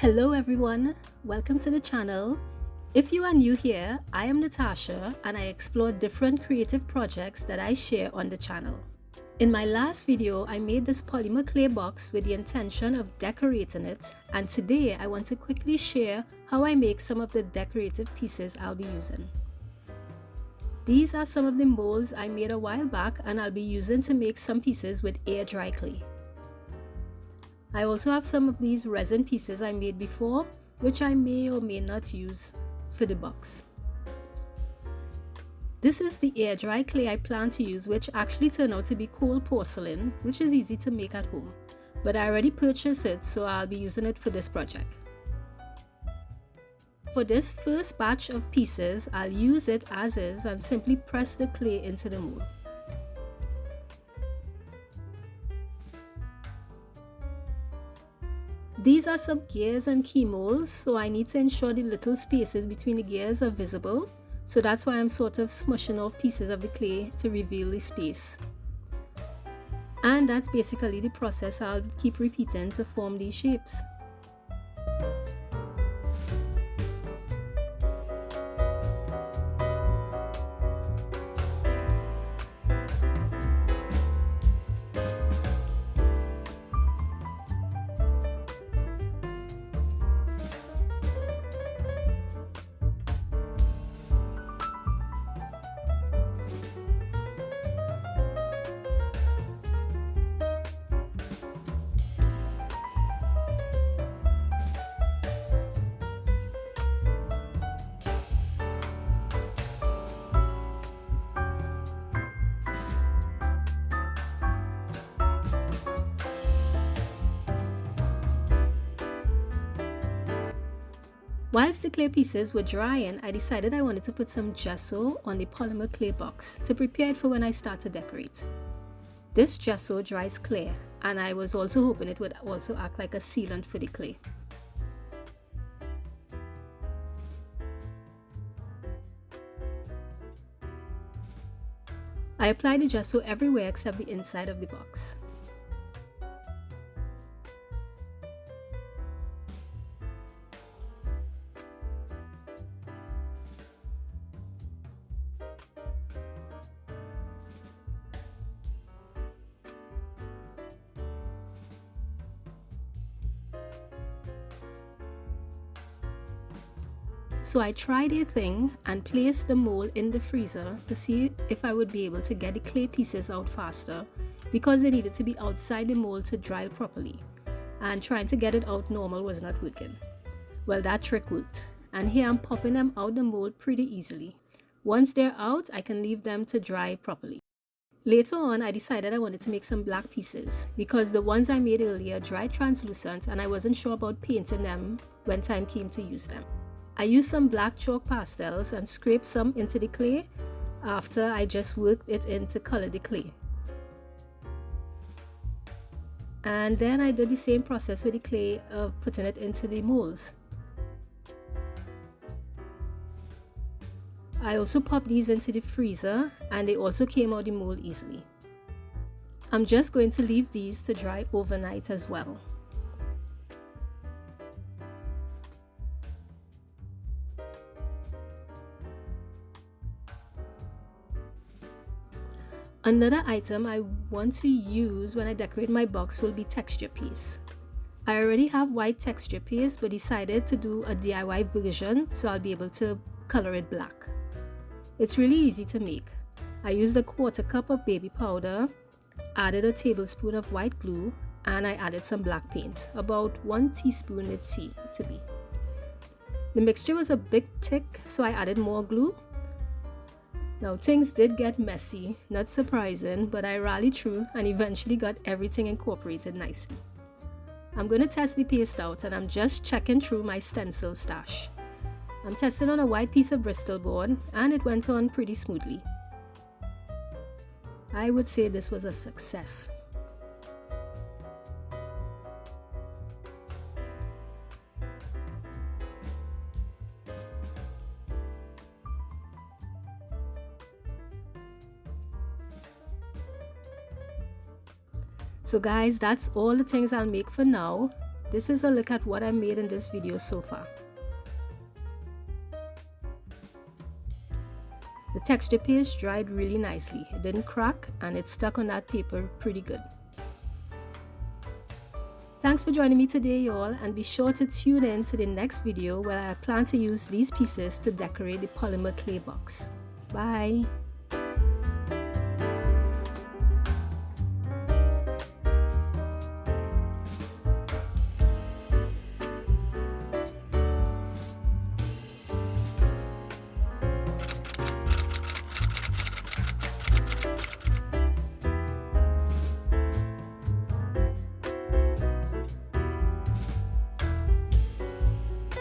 Hello everyone, welcome to the channel. If you are new here, I am Natasha and I explore different creative projects that I share on the channel. In my last video, I made this polymer clay box with the intention of decorating it, and today I want to quickly share how I make some of the decorative pieces I'll be using. These are some of the molds I made a while back and I'll be using to make some pieces with air dry clay. I also have some of these resin pieces I made before, which I may or may not use for the box. This is the air dry clay I plan to use, which actually turned out to be cold porcelain, which is easy to make at home. But I already purchased it, so I'll be using it for this project. For this first batch of pieces, I'll use it as is and simply press the clay into the mold. These are some gears and key molds, so I need to ensure the little spaces between the gears are visible. So that's why I'm sort of smushing off pieces of the clay to reveal the space. And that's basically the process I'll keep repeating to form these shapes. Whilst the clay pieces were drying, I decided I wanted to put some gesso on the polymer clay box to prepare it for when I start to decorate. This gesso dries clear, and I was also hoping it would also act like a sealant for the clay. I applied the gesso everywhere except the inside of the box. So I tried a thing and placed the mold in the freezer to see if I would be able to get the clay pieces out faster, because they needed to be outside the mold to dry properly, and trying to get it out normal was not working. Well, that trick worked, and here I'm popping them out the mold pretty easily. Once they're out, I can leave them to dry properly. Later on, I decided I wanted to make some black pieces because the ones I made earlier dried translucent and I wasn't sure about painting them when time came to use them. I used some black chalk pastels and scraped some into the clay after I just worked it in to color the clay. And then I did the same process with the clay of putting it into the molds. I also popped these into the freezer and they also came out the mold easily. I'm just going to leave these to dry overnight as well. Another item I want to use when I decorate my box will be texture paste. I already have white texture paste but decided to do a DIY version so I'll be able to color it black. It's really easy to make. I used a 1/4 cup of baby powder, added a tablespoon of white glue, and I added some black paint, about 1 teaspoon it seemed to be. The mixture was a bit thick, so I added more glue. Now things did get messy, not surprising, but I rallied through and eventually got everything incorporated nicely. I'm going to test the paste out and I'm just checking through my stencil stash. I'm testing on a white piece of Bristol board and it went on pretty smoothly. I would say this was a success. So guys, that's all the things I'll make for now. This is a look at what I made in this video so far. The texture paste dried really nicely. It didn't crack and it stuck on that paper pretty good. Thanks for joining me today, y'all, and be sure to tune in to the next video where I plan to use these pieces to decorate the polymer clay box. Bye!